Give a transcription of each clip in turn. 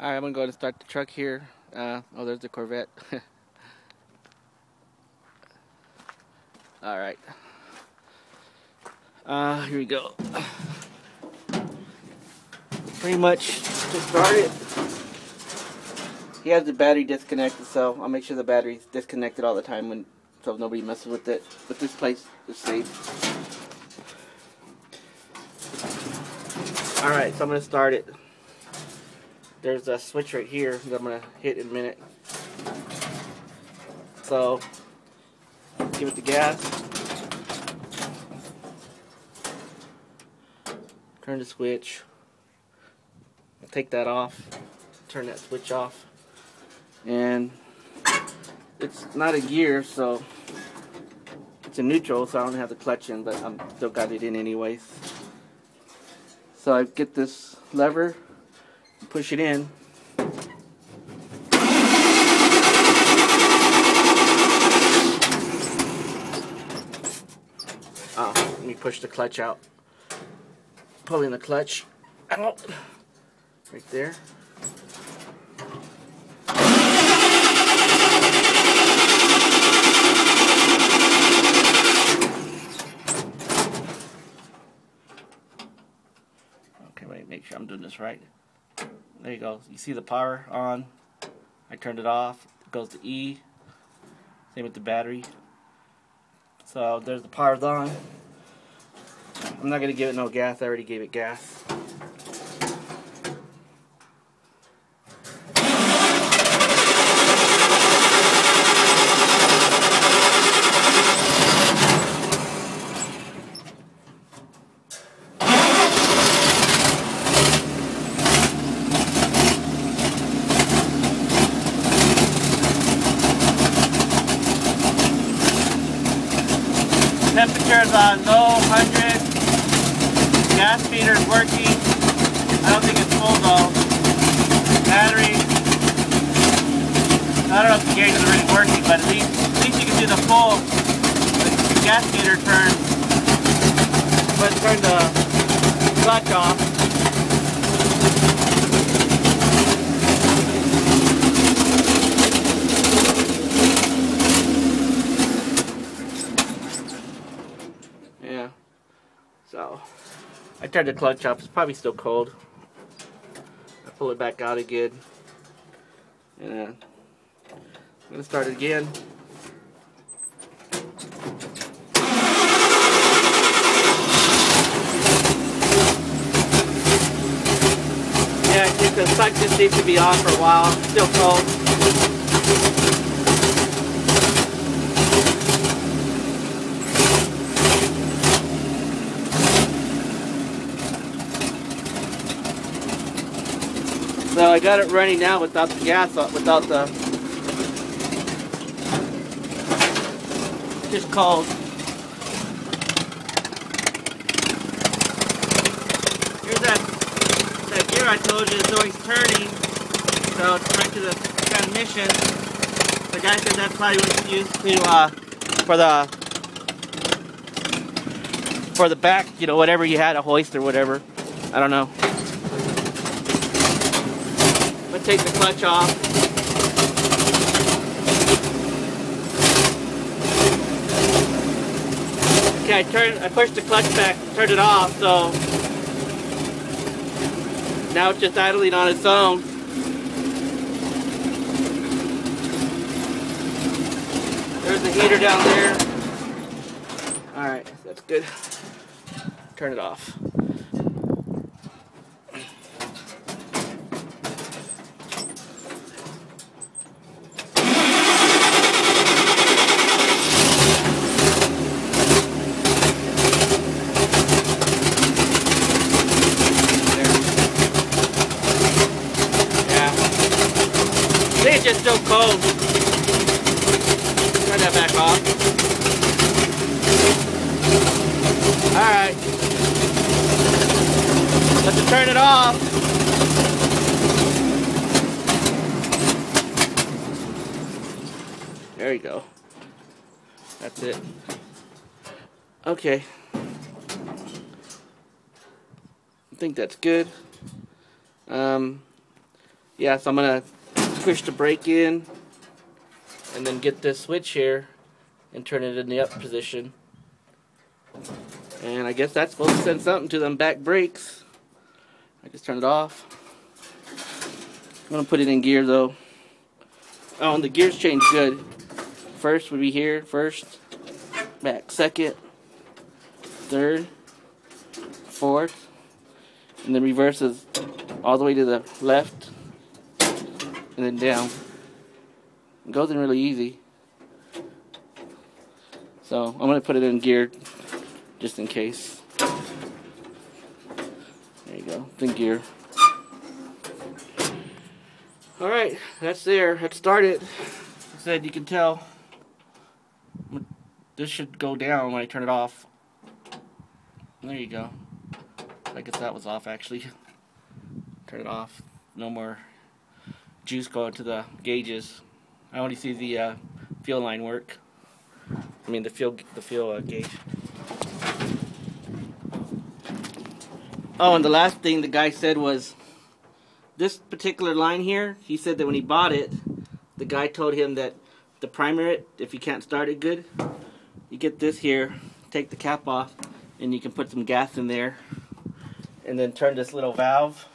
Alright, I'm gonna go ahead and start the truck here. Oh, there's the Corvette. Alright. Here we go. Pretty much to start it, he has the battery disconnected, so I'll make sure the battery's disconnected all the time so nobody messes with it. But this place is safe. Alright, so I'm gonna start it. There's a switch right here that I'm going to hit in a minute. So, give it the gas. Turn the switch. Take that off. Turn that switch off. And it's not a gear, so it's a neutral, so I don't have the clutch in, but I'm still got it in anyways. So I get this lever. Push it in. Let me push the clutch out. Pulling the clutch out. Right there. Okay, wait, make sure I'm doing this right. There you go. You see the power on. I turned it off. It goes to E. Same with the battery. So there's the power's on. I'm not going to give it no gas. I already gave it gas. Temperature's on low, 100. Gas meter is working. I don't think it's full though. Battery. I don't know if the gauge is really working, but at least you can do the full. The gas meter turns. Let's turn the clutch off. Yeah, so I turned the clutch off. It's probably still cold. I pull it back out again, and I'm gonna start it again. Yeah, I think the clutch just needs to be on for a while. It's still cold. So I got it running now without the gas, without the, just cold. Here's that gear I told you is always turning, so it's right to the transmission. The guy said that's probably what it's used to, for the back, you know, whatever you had, a hoist or whatever. I don't know. Take the clutch off. Okay, I pushed the clutch back, turned it off, so now it's just idling on its own. There's the heater down there. Alright, that's good. Turn it off. It's just so cold. Turn that back off. Alright. Let's turn it off. There you go. That's it. Okay. I think that's good. yeah, so I'm gonna push the brake in and then get this switch here and turn it in the up position. And I guess that's supposed to send something to them back brakes. I just turn it off. I'm gonna put it in gear though. Oh, and the gears change good. First would be here, first, back, second, third, fourth, and then reverses all the way to the left and then down. It goes in really easy. So I'm gonna put it in gear just in case. There you go, it's in gear. Alright, that's there. Let's start it. Like I said, you can tell this should go down when I turn it off. There you go. I guess that was off actually. Turn it off. No more juice going to the gauges. I only see the fuel line work. I mean the fuel gauge. Oh, and the last thing the guy said was this particular line here. He said that when he bought it, the guy told him that to primer it, if you can't start it good, you get this here, take the cap off, and you can put some gas in there, and then turn this little valve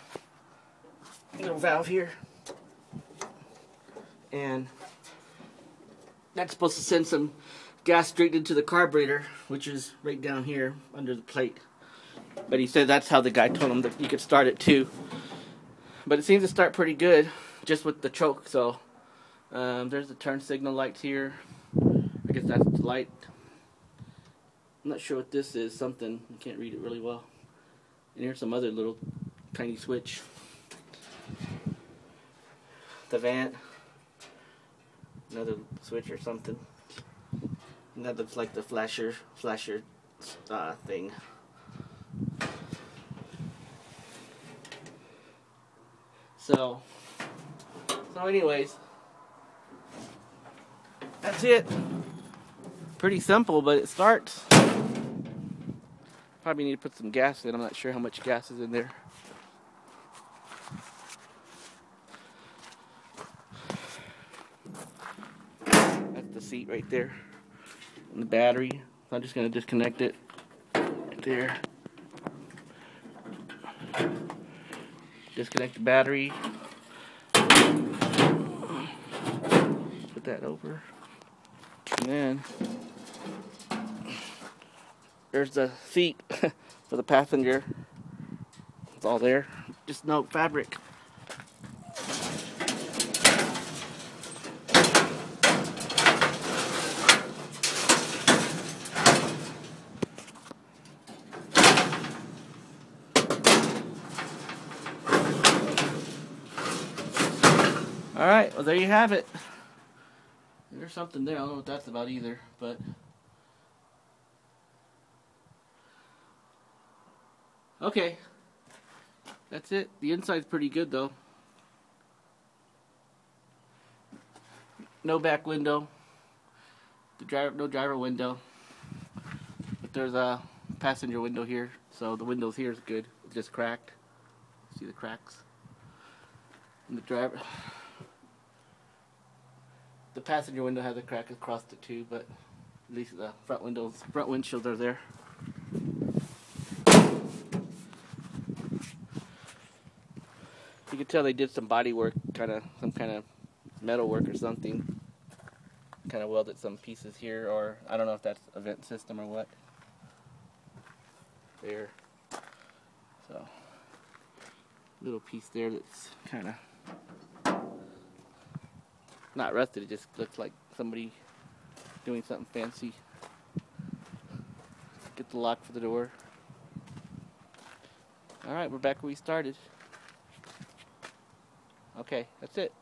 here, and that's supposed to send some gas straight into the carburetor, which is right down here under the plate. But he said that's how the guy told him that you could start it too. But it seems to start pretty good just with the choke. So there's the turn signal lights here. I guess that's the light. I'm not sure what this is. Something, I can't read it really well. And here's some other little tiny switch. The vent, another switch or something. And that looks like the flasher thing. So anyways, that's it. Pretty simple, but it starts. Probably need to put some gas in. I'm not sure how much gas is in there. That's the seat right there. And the battery. I'm just going to disconnect it right there. Disconnect the battery. Put that over. And then there's the seat for the passenger. It's all there. Just no fabric. Alright, well there you have it. There's something there, I don't know what that's about either, but okay. That's it. The inside's pretty good though. No back window. No driver window. But there's a passenger window here, so the windows here is good. It's just cracked. See the cracks? And the passenger window has a crack across it too, but at least the front windshields are there. You can tell they did some body work, some kind of metal work or something. Kind of welded some pieces here, or I don't know if that's a vent system or what. There. So, little piece there that's kind of not rusted, it just looks like somebody doing something fancy. Get the lock for the door. Alright, we're back where we started. Okay, that's it.